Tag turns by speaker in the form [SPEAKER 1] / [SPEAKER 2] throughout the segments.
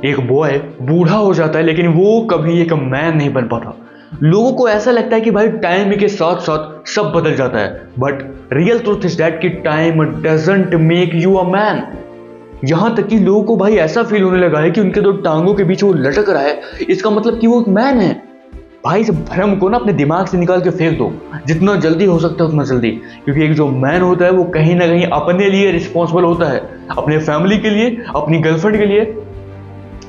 [SPEAKER 1] एक बॉय बूढ़ा हो जाता है लेकिन वो कभी एक मैन नहीं बन पाता। लोगों को ऐसा लगता है कि भाई टाइम के साथ साथ सब बदल जाता है, but real truth is that कि time doesn't make you a man. यहां तक कि लोगों को भाई ऐसा फील होने लगा है कि उनके दो टांगों के बीच वो लटक रहा है, इसका मतलब कि वो एक मैन है। भाई इस भ्रम को ना अपने दिमाग से निकाल के फेंक दो, जितना जल्दी हो सकता है उतना जल्दी। क्योंकि एक जो मैन होता है वो कहीं ना कहीं अपने लिए रिस्पॉन्सिबल होता है, अपने फैमिली के लिए, अपनी गर्लफ्रेंड के लिए,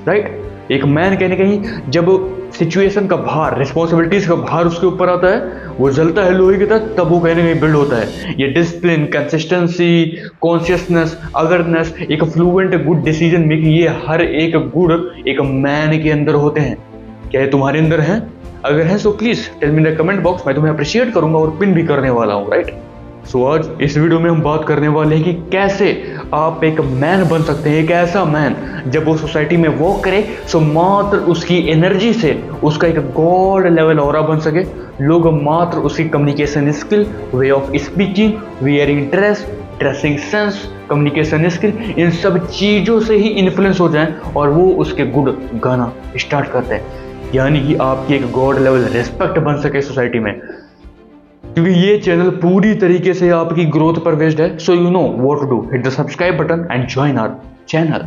[SPEAKER 1] राइट। एक मैन कहीं ना कहीं जब सिचुएशन का भार, रिस्पॉन्सिबिलिटीज का भार उसके ऊपर आता है, वो जलता है लोहे की तरह, तब वो कहीं ना कहीं बिल्ड होता है। ये डिसिप्लिन, कंसिस्टेंसी, कॉन्शियसनेस, अवेयरनेस, एक फ्लुएंट गुड डिसीजन मेकिंग, ये हर एक गुण एक मैन के अंदर होते हैं। क्या ये तुम्हारे अंदर है? अगर है so please tell me in the comment box, मैं तुम्हें अप्रिशिएट करूंगा और पिन भी करने वाला हूँ, राइट। सो आज इस वीडियो में हम बात करने वाले हैं कि कैसे आप एक मैन बन सकते हैं। एक ऐसा मैन जब वो सोसाइटी में वॉक करे सो मात्र उसकी एनर्जी से उसका एक गॉड लेवल ऑरा बन सके। लोग मात्र उसकी communication skill, way of speaking, wearing dress, dressing sense, communication skill, इन सब चीज़ों से ही इन्फ्लुएंस हो जाएं और वो उसके गुड गाना स्टार्ट करते हैं। यानी कि आपकी एक गॉड लेवल रिस्पेक्ट बन सके सोसाइटी में। क्योंकि ये चैनल पूरी तरीके से आपकी ग्रोथ पर बेस्ड है। So you know what to do, hit the subscribe button and join our channel.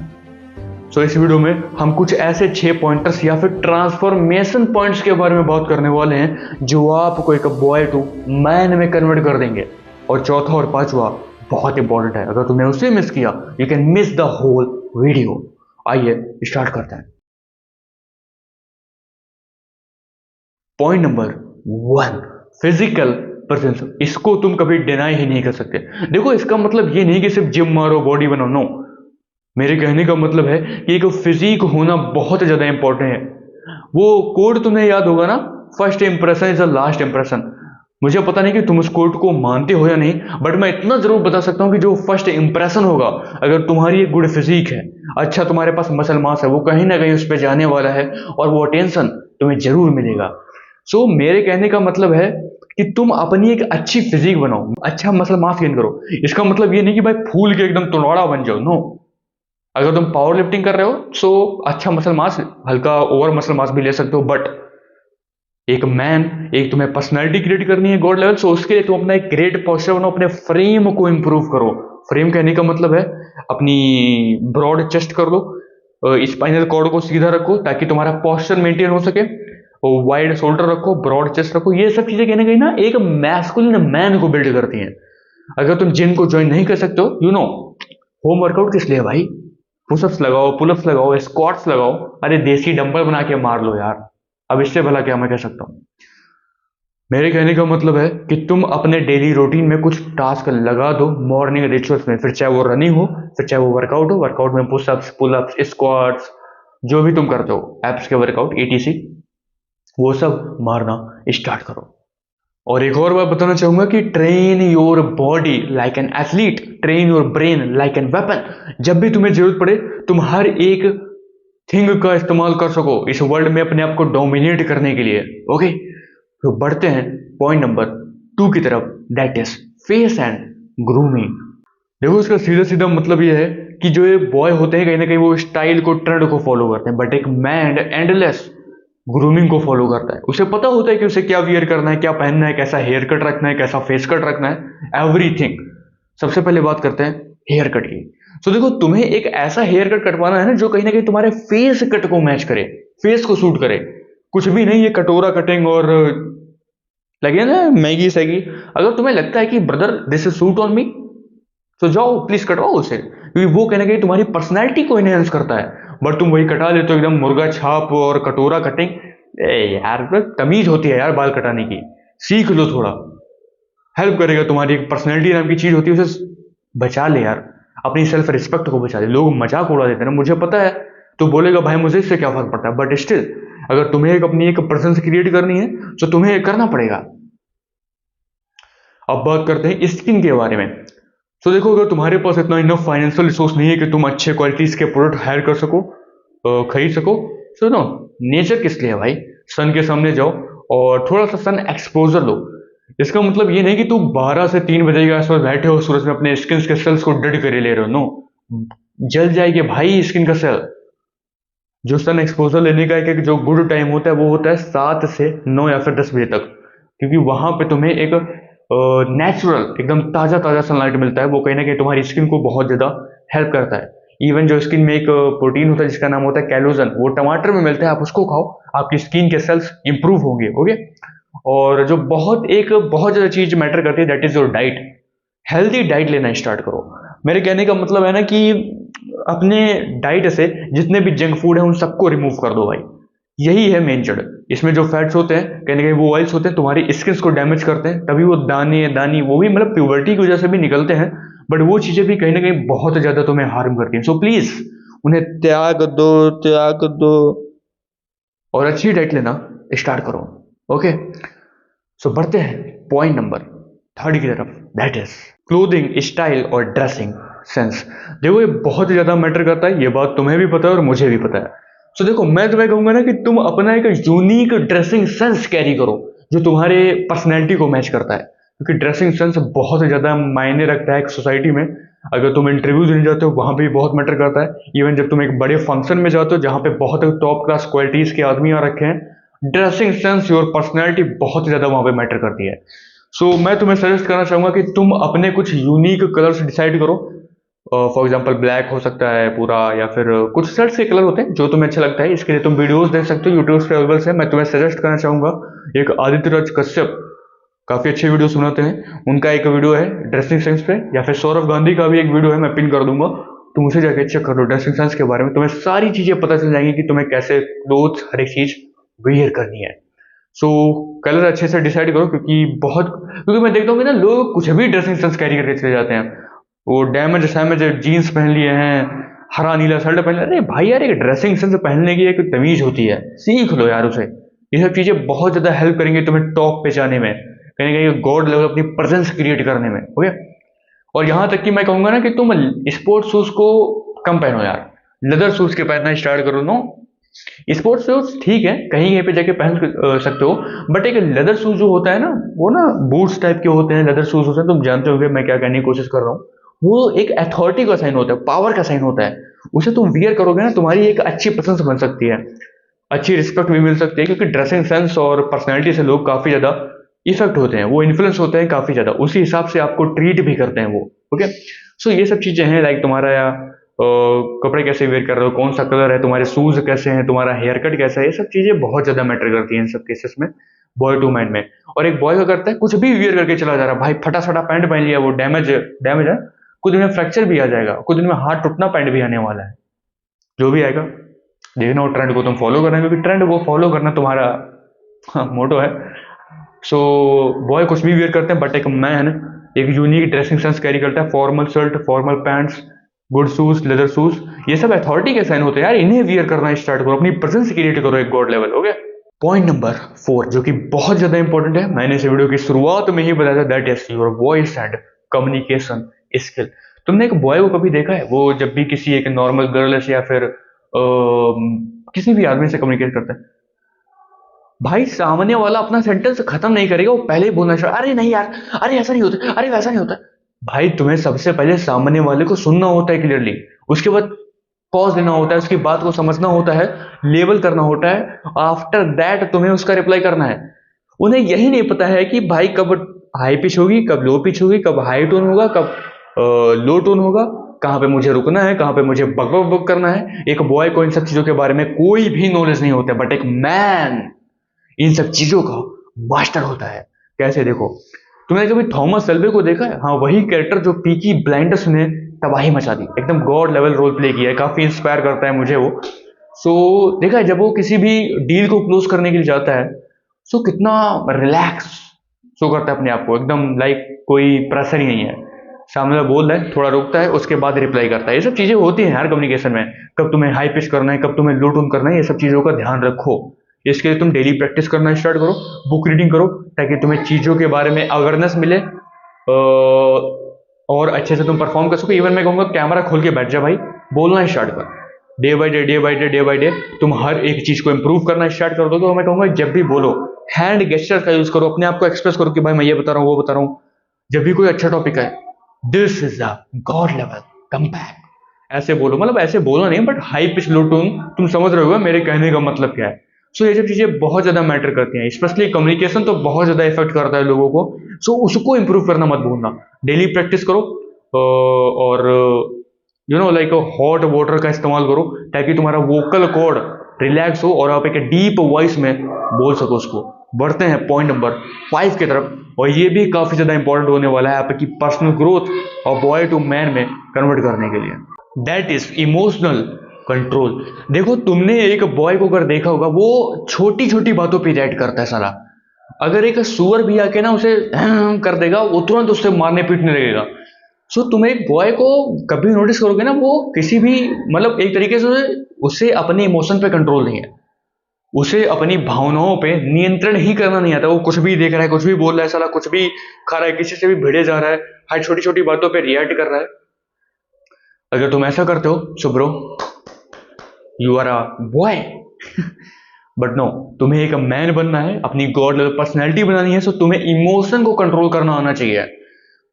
[SPEAKER 1] So इस वीडियो में हम कुछ ऐसे 6 पॉइंटर्स या फिर ट्रांसफॉर्मेशन पॉइंट्स के बारे में बात करने वाले हैं जो आपको एक बॉय टू मैन में कन्वर्ट कर देंगे। और चौथा और पांचवा बहुत इंपॉर्टेंट है, अगर तुमने उसे मिस किया you can miss the whole video. आइए स्टार्ट करते हैं। Point number 1, physical presence. इसको तुम कभी डिनाई ही नहीं कर सकते। देखो इसका मतलब ये नहीं कि सिर्फ जिम मारो बॉडी बनाओ, नो। मेरे कहने का मतलब है कि एक फिजिक होना बहुत ज्यादा इंपॉर्टेंट है। वो कोड तुम्हें याद होगा ना, first impression is the last impression. मुझे पता नहीं कि तुम उस कोड को मानते हो या नहीं, बट मैं इतना जरूर बता सकता हूं कि जो फर्स्ट इंप्रेशन होगा, अगर तुम्हारी एक गुड फिजिक है, अच्छा तुम्हारे पास मसल मास है, वो कहीं ना कहीं उस पर जाने वाला है और वो अटेंशन तुम्हें जरूर मिलेगा। सो मेरे कहने का मतलब है कि तुम अपनी एक अच्छी फिजिक बनाओ, अच्छा मसल मास गेन करो। इसका मतलब ये नहीं कि भाई फूल के एकदम तुलवाड़ा बन जाओ, नो। अगर तुम पावर लिफ्टिंग कर रहे हो सो अच्छा मसल मास, हल्का ओवर मसल मास भी ले सकते हो, बट एक मैन, एक तुम्हें पर्सनैलिटी क्रिएट करनी है गॉड लेवल, सो उसके लिए तुम अपना एक ग्रेट पोस्चर बनाओ, अपने फ्रेम को इंप्रूव करो। फ्रेम कहने का मतलब है अपनी ब्रॉड चेस्ट कर दो, स्पाइनल कॉर्ड को सीधा रखो ताकि तुम्हारा पोस्चर मेंटेन हो सके, वाइड शोल्डर रखो, ब्रॉड चेस्ट रखो। ये सब चीजें कहने कहीं ना एक मैस्कुलिन मैन को बिल्ड करती हैं। अगर तुम जिम को ज्वाइन नहीं कर सकते हो, यू नो, होम वर्कआउट किस लिए भाई? पुशअप्स लगाओ, पुलअप्स लगाओ, स्क्वाट्स लगाओ, अरे देसी डंबल बना के मार लो यार। अब इससे भला क्या मैं कह सकता हूँ। मेरे कहने का मतलब है कि तुम अपने डेली रूटीन में कुछ टास्क लगा दो मॉर्निंग रिचुअल्स में, फिर चाहे वो रनिंग हो, फिर चाहे वो वर्कआउट हो, वर्कआउट में पुशअप्स, पुलअप्स, स्क्वाट्स, जो भी तुम करते हो एप्स के वर्कआउट ईटीसी, वो सब मारना स्टार्ट करो। और एक और बात बताना चाहूंगा कि train your body like an athlete, train your brain like an weapon. जब भी तुम्हें जरूरत पड़े तुम हर एक थिंग का इस्तेमाल कर सको इस वर्ल्ड में अपने आप को डोमिनेट करने के लिए। ओके, तो बढ़ते हैं पॉइंट नंबर 2 की तरफ, that is face and grooming. देखो इसका सीधा सीधा मतलब यह है कि जो ये बॉय होते हैं कहीं ना कहीं वो स्टाइल को, ट्रेंड को फॉलो करते हैं, बट एक मैन एंडलेस ग्रूमिंग को फॉलो करता है। उसे पता होता है कि उसे क्या वियर करना है, क्या पहनना है, कैसा हेयर कट रखना है, कैसा फेस कट रखना है, एवरीथिंग। सबसे पहले बात करते हैं हेयर कट की। तो देखो तुम्हें एक ऐसा हेयर कट कटवाना है ना जो कहीं ना कहीं तुम्हारे फेस कट को मैच करे, फेस को सूट करे। कुछ भी नहीं ये कटोरा कटिंग और लगे ना मैगी सैगी। अगर तुम्हें लगता है कि brother this is suit on me, तो जाओ प्लीज कटवाओ उसे, क्योंकि वो कहने कहीं तुम्हारी पर्सनैलिटी को इनहेंस करता है। बट तुम वही कटा लेते हो एकदम मुर्गा छाप और कटोरा कटिंग। ए यार तमीज होती है यार बाल कटाने की, सीख लो थोड़ा, हेल्प करेगा। तुम्हारी एक पर्सनैलिटी नाम की चीज होती है, उसे बचा ले यार, अपनी सेल्फ रिस्पेक्ट को बचा ले। लोग मजाक उड़ा देते हैं ना, मुझे पता है तो बोलेगा भाई मुझे इससे क्या फर्क पड़ता है, बट स्टिल अगर तुम्हें एक अपनी एक प्रेजेंस क्रिएट करनी है तो तुम्हें करना पड़ेगा। अब बात करते हैं स्किन के बारे में। तो देखो अगर तुम्हारे पास इतना इनफ फाइनेंशियल रिसोर्स नहीं है कि तुम अच्छे क्वालिटीज के प्रोडक्ट हायर कर सको, खरीद सको, सुनो, नेचर किस लिए है भाई? सन के सामने जाओ और थोड़ा सा सन एक्सपोजर लो। इसका मतलब ये नहीं कि तुम 12 से 3 बजे के आसपास बैठे हो सूरज में अपने स्किन के सेल्स को डेड कर ले रहे हो, नो। जल जाएगी भाई स्किन का सेल। जो सन एक्सपोजर लेने का एक जो गुड टाइम होता है वो होता है 7 से 9 या फिर 10 बजे तक, क्योंकि वहां पे तुम्हें एक नेचुरल एकदम ताजा ताजा सनलाइट मिलता है। वो कहीं ना कहीं तुम्हारी स्किन को बहुत ज्यादा हेल्प करता है। इवन जो स्किन में एक प्रोटीन होता है जिसका नाम होता है कैलोजन, वो टमाटर में मिलता है, आप उसको खाओ, आपकी स्किन के सेल्स इंप्रूव होंगे। ओके। और जो बहुत ज्यादा चीज मैटर करती है that is your diet. Healthy diet लेना स्टार्ट करो। मेरे कहने का मतलब है ना कि अपने डाइट से जितने भी जंक फूड है उन सबको रिमूव कर दो भाई। यही है मेन जड़। इसमें जो फैट्स होते हैं कहीं ना कहीं वो ऑयल्स होते हैं, तुम्हारी स्किन को डैमेज करते हैं, तभी वो दाने दानी वो भी मतलब प्यूबर्टी की वजह से भी निकलते हैं। बट वो चीजें भी कहीं ना कहीं बहुत ज्यादा तुम्हें हार्म करती हैं। सो प्लीज उन्हें त्याग दो, त्याग दो, और अच्छी डाइट लेना स्टार्ट करो। ओके। सो बढ़ते हैं पॉइंट नंबर 3 की तरफ, दैट इज क्लोथिंग स्टाइल और ड्रेसिंग सेंस। देखो ये बहुत ज्यादा मैटर करता है, ये बात तुम्हें भी पता है और मुझे भी पता है। सो देखो मैं तुम्हें कहूंगा ना कि तुम अपना एक यूनिक ड्रेसिंग सेंस कैरी करो जो तुम्हारे पर्सनैलिटी को मैच करता है, क्योंकि ड्रेसिंग सेंस बहुत ज्यादा मायने रखता है एक सोसाइटी में। अगर तुम इंटरव्यू देने जाते हो वहां भी बहुत मैटर करता है। इवन जब तुम एक बड़े फंक्शन में जाते हो जहां पे बहुत टॉप क्लास क्वालिटीज के आदमी आ रखे हैं, ड्रेसिंग सेंस योर पर्सनैलिटी बहुत ज्यादा वहां पे मैटर करती है। सो मैं तुम्हें सजेस्ट करना चाहूंगा कि तुम अपने कुछ यूनिक कलर्स डिसाइड करो। फॉर एग्जाम्पल ब्लैक हो सकता है पूरा, या फिर कुछ शर्ट्स के कलर होते हैं जो तुम्हें अच्छा लगता है। इसके लिए तुम वीडियोस देख सकते हो, यूट्यूब पे अवेलेबल है। मैं तुम्हें सजेस्ट करना चाहूंगा एक आदित्य राज कश्यप, काफी अच्छे वीडियो सुनाते हैं, उनका एक वीडियो है ड्रेसिंग सेंस पे। या फिर सौरभ गांधी का भी एक वीडियो है, मैं पिन कर दूंगा, तुम उसे जाके चेक कर लो ड्रेसिंग सेंस के बारे में। तुम्हें सारी चीजें पता चल जाएंगी कि तुम्हें कैसे क्लोथ हर एक चीज वेयर करनी है। सो कलर अच्छे से डिसाइड करो, क्योंकि मैं देखता हूँ कि ना लोग कुछ भी ड्रेसिंग सेंस कैरी करके चले जाते हैं। वो डैमेज सैमेज जीन्स पहन लिए हैं, हरा नीला शर्ट पहन लिया। अरे भाई यार, एक ड्रेसिंग सेंस पहनने की एक तमीज होती है, सीख लो यार उसे। ये सब चीजें बहुत ज्यादा हेल्प करेंगे तुम्हें टॉप पे जाने में, कहीं ना कहीं गॉड लेवल अपनी प्रेजेंस क्रिएट करने में। ओके। और यहां तक कि मैं कहूंगा ना कि तुम स्पोर्ट्स शूज को कम पहनो यार, लेदर शूज के पहनना स्टार्ट करो। नो, स्पोर्ट्स शूज ठीक है कहीं कहीं पे जाके पहन सकते हो, बट एक लेदर शूज जो होता है ना, वो ना बूट्स टाइप के होते हैं, लेदर शूज होते हैं, तुम जानते होगे मैं क्या कहने की कोशिश कर रहा हूँ। वो एक अथॉरिटी का साइन होता है, पावर का साइन होता है। उसे तुम वियर करोगे ना, तुम्हारी एक अच्छी प्रेजेंस बन सकती है, अच्छी रिस्पेक्ट भी मिल सकती है, क्योंकि ड्रेसिंग सेंस और पर्सनैलिटी से लोग काफी ज्यादा इफेक्ट होते हैं, वो इन्फ्लुएंस होते हैं काफी ज्यादा, उसी हिसाब से आपको ट्रीट भी करते हैं वो। ओके। सो ये सब चीजें हैं, लाइक तुम्हारा कपड़े कैसे वेयर कर रहे हो, कौन सा कलर है, तुम्हारे शूज कैसे हैं, तुम्हारा हेयर कट कैसा है, ये सब चीजें बहुत ज्यादा मैटर करती हैं इन सब केसेस में, बॉय टू मैन में। और एक बॉय क्या करता है, कुछ भी वियर करके चला जा रहा है भाई, फटा सटा पैंट पहन लिया, वो डैमेज डैमेज है, कुछ दिन में फ्रैक्चर भी आ जाएगा, कुछ दिन में हाथ टूटना पैंट भी आने वाला है। जो भी आएगा देखना, वो ट्रेंड को तुम फॉलो करना, क्योंकि ट्रेंड को फॉलो करना तुम्हारा मोटो है। सो बॉय कुछ भी वेयर करते हैं, बट एक मैन एक यूनिक ड्रेसिंग सेंस कैरी करता है, formal shirt, formal pants, good shoes, leather shoes, ये सब अथॉरिटी के साइन होते हैं यार, इन्हें वियर करना स्टार्ट करो, अपनी प्रेजेंस क्रिएट करो एक God level. Okay. Point number 4 जो कि बहुत ज्यादा इंपॉर्टेंट है, मैंने इस वीडियो की शुरुआत में ही बताया था, that is your voice and communication skill. तुमने एक बॉय को कभी देखा है वो जब भी किसी एक नॉर्मल गर्ल से या फिर किसी भी आदमी से कम्युनिकेट करता है, भाई सामने वाला अपना सेंटेंस खत्म नहीं करेगा, वो पहले ही बोलना शुरू, अरे नहीं यार, अरे ऐसा नहीं होता, अरे वैसा नहीं होता। भाई तुम्हें सबसे पहले सामने वाले को सुनना होता है क्लियरली, उसके बाद पॉज देना होता है, उसकी बात को समझना होता है, लेवल करना होता है, आफ्टर दैट तुम्हें उसका रिप्लाई करना है। उन्हें यही नहीं पता है कि भाई कब हाई पिच होगी, कब लो पिच होगी, कब हाई टोन होगा, कब लो टोन होगा, कहां पे मुझे रुकना है, कहां पे मुझे बक बक बक करना है। एक बॉय को इन सब चीजों के बारे में कोई भी नॉलेज नहीं होता, बट एक मैन इन सब चीजों का मास्टर होता है। कैसे, देखो, तुमने कभी थॉमस सेल्वे को देखा है? हाँ, वही कैरेक्टर जो पीकी ब्लाइंडर्स ने तबाही मचा दी, एकदम गॉड लेवल रोल प्ले किया है, काफी इंस्पायर करता है मुझे वो। सो देखा है जब वो किसी भी डील को क्लोज करने के लिए जाता है, सो कितना रिलैक्स शो करता है अपने आप को, एकदम लाइक कोई प्रेशर ही नहीं है। सामने वाला बोल रहा है, थोड़ा रुकता है, उसके बाद रिप्लाई करता है। ये सब चीजें होती हैं यार कम्युनिकेशन में, कब तुम्हें हाई पिच करना है, कब तुम्हें लो टोन करना है, ये सब चीजों का ध्यान रखो। इसके लिए तुम डेली प्रैक्टिस करना स्टार्ट करो, बुक रीडिंग करो, ताकि तुम्हें चीजों के बारे में अवेयरनेस मिले और अच्छे से तुम परफॉर्म कर सको। इवन मैं कहूंगा कैमरा खोल के बैठ जा भाई, बोलना स्टार्ट कर, day by day, day by day, day by day तुम हर एक चीज को इंप्रूव करना स्टार्ट कर दो। तो मैं कहूंगा जब भी बोलो हैंड गेस्चर का यूज करो, अपने आप को एक्सप्रेस करो कि भाई मैं ये बता रहा हूँ, वो बता रहा हूँ। जब भी कोई अच्छा टॉपिक है, this is the God level come back ऐसे बोलो, मतलब ऐसे बोलो नहीं, but high pitch low tone, तुम समझ रहे हो मेरे कहने का मतलब क्या है। सो ये सब चीजें बहुत ज्यादा मैटर करती हैं, स्पेशली कम्युनिकेशन तो बहुत ज्यादा इफेक्ट करता है लोगों को। सो उसको इंप्रूव करना मत भूलना, डेली प्रैक्टिस करो। और लाइक हॉट वाटर का इस्तेमाल करो, ताकि तुम्हारा वोकल कॉर्ड रिलैक्स हो और आप एक डीप वॉइस में बोल सको उसको। बढ़ते हैं पॉइंट नंबर 5 की तरफ, और ये भी काफी ज्यादा इंपॉर्टेंट होने वाला है आपकी पर्सनल ग्रोथ और बॉय टू मैन में कन्वर्ट करने के लिए। That is emotional control. देखो, तुमने एक बॉय को अगर देखा होगा, वो छोटी छोटी बातों पे रिएक्ट करता है साला। अगर एक सुअर भी आके ना उसे कर देगा, वो तुरंत उससे मारने पीटने लगेगा। सो तुम एक बॉय को कभी नोटिस करोगे ना, वो किसी भी, मतलब एक तरीके से उसे अपने इमोशन पे कंट्रोल नहीं है, उसे अपनी भावनाओं पे नियंत्रण ही करना नहीं आता। वो कुछ भी देख रहा है, कुछ भी बोल रहा है साला, कुछ भी खा रहा है, किसी से भी भिड़े जा रहा है, हर छोटी छोटी बातों पे रिएक्ट कर रहा है। अगर तुम ऐसा करते हो, so bro, you are a boy. But no, तुम्हें एक मैन बनना है, अपनी गॉड लेवल पर्सनैलिटी बनानी है। सो तुम्हें इमोशन को कंट्रोल करना आना चाहिए।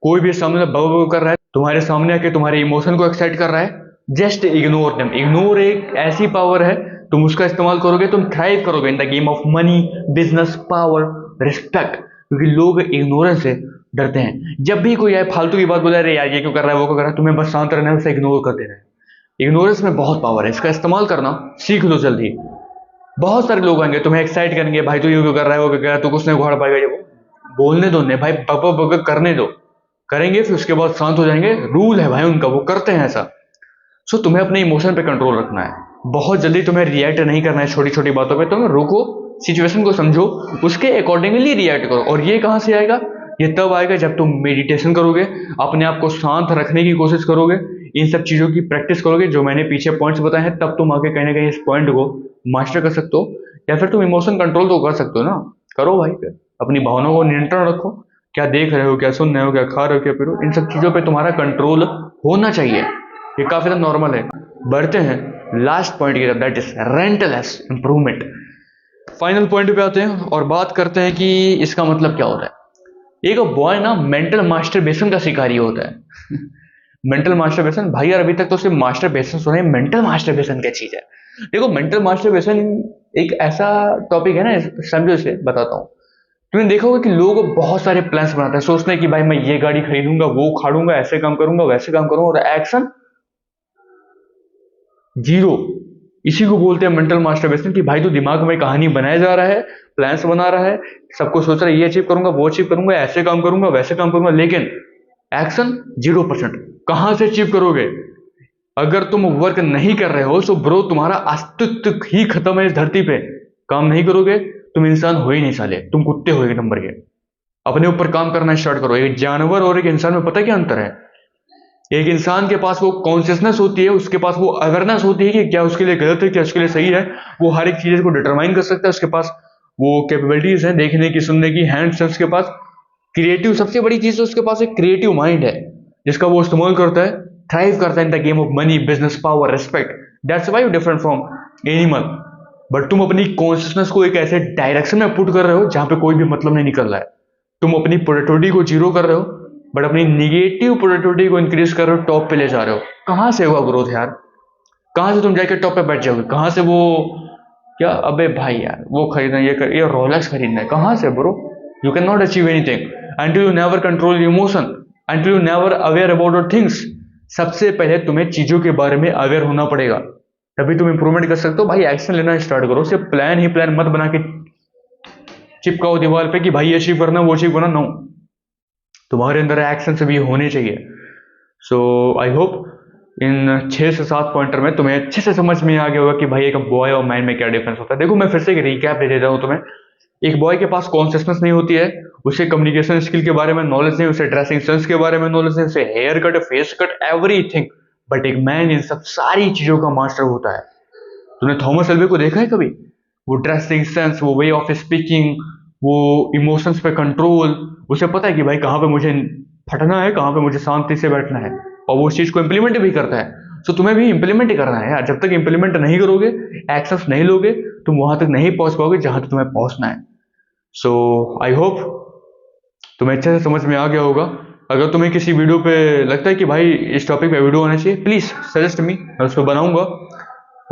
[SPEAKER 1] कोई भी सामने बब कर रहा है, तुम्हारे सामने आके तुम्हारे इमोशन को एक्साइट कर रहा है, जस्ट इग्नोर देम। इग्नोर एक ऐसी पावर है, तुम उसका इस्तेमाल करोगे, तुम थ्राइव करोगे in the game of money, business, power, respect. क्योंकि लोग इग्नोरेंस से डरते हैं। जब भी कोई आए फालतू की बात बोला, अरे यार ये क्यों कर रहा है, वो क्यों कर रहा है, तुम्हें बस शांत रहना है, उसे इग्नोर कर देना है। इग्नोरेंस में बहुत पावर है, इसका इस्तेमाल करना सीख लो जल्दी। बहुत सारे लोग आएंगे तुम्हें एक्साइट करेंगे, भाई तू ये क्यों कर रहा है, वो क्यों कर रहा है, तू कुछ नहीं उखाड़ पाएगा, ये वो। बोलने दो, नहीं भाई, बक बक बक करने दो। करेंगे फिर उसके बाद शांत हो जाएंगे, रूल है भाई उनका, वो करते हैं ऐसा। सो तुम्हें अपने इमोशन पे कंट्रोल रखना है। बहुत जल्दी तुम्हें रिएक्ट नहीं करना है छोटी छोटी बातों पे। तुम्हें रुको, सिचुएशन को समझो, उसके अकॉर्डिंगली रिएक्ट करो। और ये कहां से आएगा? ये तब आएगा जब तुम मेडिटेशन करोगे, अपने आप को शांत रखने की कोशिश करोगे, इन सब चीजों की प्रैक्टिस करोगे जो मैंने पीछे पॉइंट्स बताए हैं। तब तुम आगे कहीं ना कहीं इस पॉइंट को मास्टर कर सकते हो। या फिर तुम इमोशन कंट्रोल तो कर सकते हो ना, करो भाई। फिर अपनी भावनाओं को नियंत्रण रखो। क्या देख रहे हो, क्या सुन रहे हो, क्या खा रहे हो, क्या पी रहे हो, इन सब चीजों पे तुम्हारा कंट्रोल होना चाहिए। ये काफी नॉर्मल है। बढ़ते हैं लास्ट पॉइंट की तरफ, that is relentless improvement. Final point पे आते हैं और बात करते हैं कि इसका मतलब क्या होता है। एक बॉय ना मेंटल मास्टरबेशन का शिकारी होता है। मेंटल मास्टरबेशन, भाई यार अभी तक तो सिर्फ मास्टरबेशन सुने, मेंटल मास्टरबेशन क्या चीज है? देखो, मेंटल मास्टरबेशन एक ऐसा टॉपिक है ना, समझो इसे बताता हूँ। तुमने देखा होगा कि लोग बहुत सारे प्लान्स बनाते हैं, सोचते हैं कि भाई मैं ये गाड़ी खरीदूंगा, वो खाड़ूंगा, ऐसे काम करूंगा, वैसे काम करूंगा, और एक्शन जीरो। इसी को बोलते हैं मेंटल मास्टरबेशन, कि भाई तो दिमाग में कहानी बनाया जा रहा है, प्लान्स बना रहा है, सबको सोच रहा है ये अचीव करूंगा, वो अचीव करूंगा, ऐसे काम करूंगा, वैसे काम करूंगा, लेकिन एक्शन 0%। कहां से अचीव करोगे? अगर तुम वर्क नहीं कर रहे हो, तो ब्रो तुम्हारा अस्तित्व ही खत्म है इस धरती पे। काम नहीं करोगे, तुम इंसान हो ही नहीं साले, तुम कुत्ते हो एक नंबर के। अपने ऊपर काम करना स्टार्ट करो। एक जानवर और एक इंसान में पता क्या अंतर है? एक इंसान के पास वो कॉन्शियसनेस होती है, उसके पास वो अवेयरनेस होती है कि क्या उसके लिए गलत है, क्या उसके लिए सही है। वो हर एक चीज को डिटरमाइन कर सकता है, उसके पास वो कैपेबिलिटीज है, देखने की, सुनने की, हैंड्स है उसके पास। क्रिएटिव, सबसे बड़ी चीज तो उसके पास एक क्रिएटिव माइंड है, जिसका वो इस्तेमाल करता है, थ्राइव करता है in the game of money, business, power, respect. That's why you different from animal. But तुम अपनी कॉन्शियसनेस को एक ऐसे डायरेक्शन में पुट कर रहे हो जहां पे कोई भी मतलब नहीं निकल रहा है। तुम अपनी प्रोडक्टिविटी को जीरो कर रहे हो, बट अपनी निगेटिव प्रोडक्टिविटी को इंक्रीज कर रहे हो, टॉप पे ले जा रहे हो। कहां से होगा ग्रोथ यार? कहां से तुम जाके टॉप पे बैठ जाओगे? कहां से वो, क्या, अबे भाई यार वो खरीदना, ये रोलेक्स खरीदना है, कहां से bro? You can not achieve anything until you never control your emotion, until you never aware about your things। सबसे पहले तुम्हें चीजों के बारे में अवेयर होना पड़ेगा, तभी तुम इंप्रूवमेंट कर सकते हो। भाई एक्शन लेना स्टार्ट करो, सिर्फ प्लान ही प्लान मत बना के चिपकाओ दीवार पे कि भाई ये अचीव करना, वो अचीव करना। नो, तुम्हारे अंदर एक्शन से भी होने चाहिए। सो आई होप इन 6 से 7 पॉइंटर में तुम्हें अच्छे से समझ में आ गया होगा कि भाई एक बॉय और मैन में क्या डिफरेंस होता है। देखो, मैं फिर से एक रिकैप दे देता हूं तुम्हें। एक बॉय के पास कॉन्शियसनेस नहीं होती है, उसे कम्युनिकेशन स्किल के बारे में नॉलेज नहीं, उसे ड्रेसिंग सेंस के बारे में नॉलेज नहीं, उसे haircut, face cut, everything. But एक मैन इन सब सारी चीजों का मास्टर होता है। तूने थॉमस एल्वे को देखा है कभी? वो ड्रेसिंग सेंस, वो वे ऑफ स्पीकिंग, वो इमोशंस पे कंट्रोल, उसे पता है कि भाई कहाँ पे मुझे फटना है, कहाँ पे मुझे शांति से बैठना है, और वो उस चीज को इंप्लीमेंट भी करता है। तो तुम्हें भी इंप्लीमेंट ही करना है यार। जब तक इंप्लीमेंट नहीं करोगे, एक्शंस नहीं लोगे, तुम वहां तक नहीं पहुंच पाओगे जहां तक तुम्हें पहुंचना है। सो आई होप तुम्हें अच्छे से समझ में आ गया होगा। अगर तुम्हें किसी वीडियो पे लगता है कि भाई इस टॉपिक पे वीडियो होना चाहिए, प्लीज़ सजेस्ट मी, मैं उसको बनाऊंगा।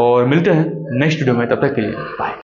[SPEAKER 1] और मिलते हैं नेक्स्ट वीडियो में, तब तक के लिए बाय।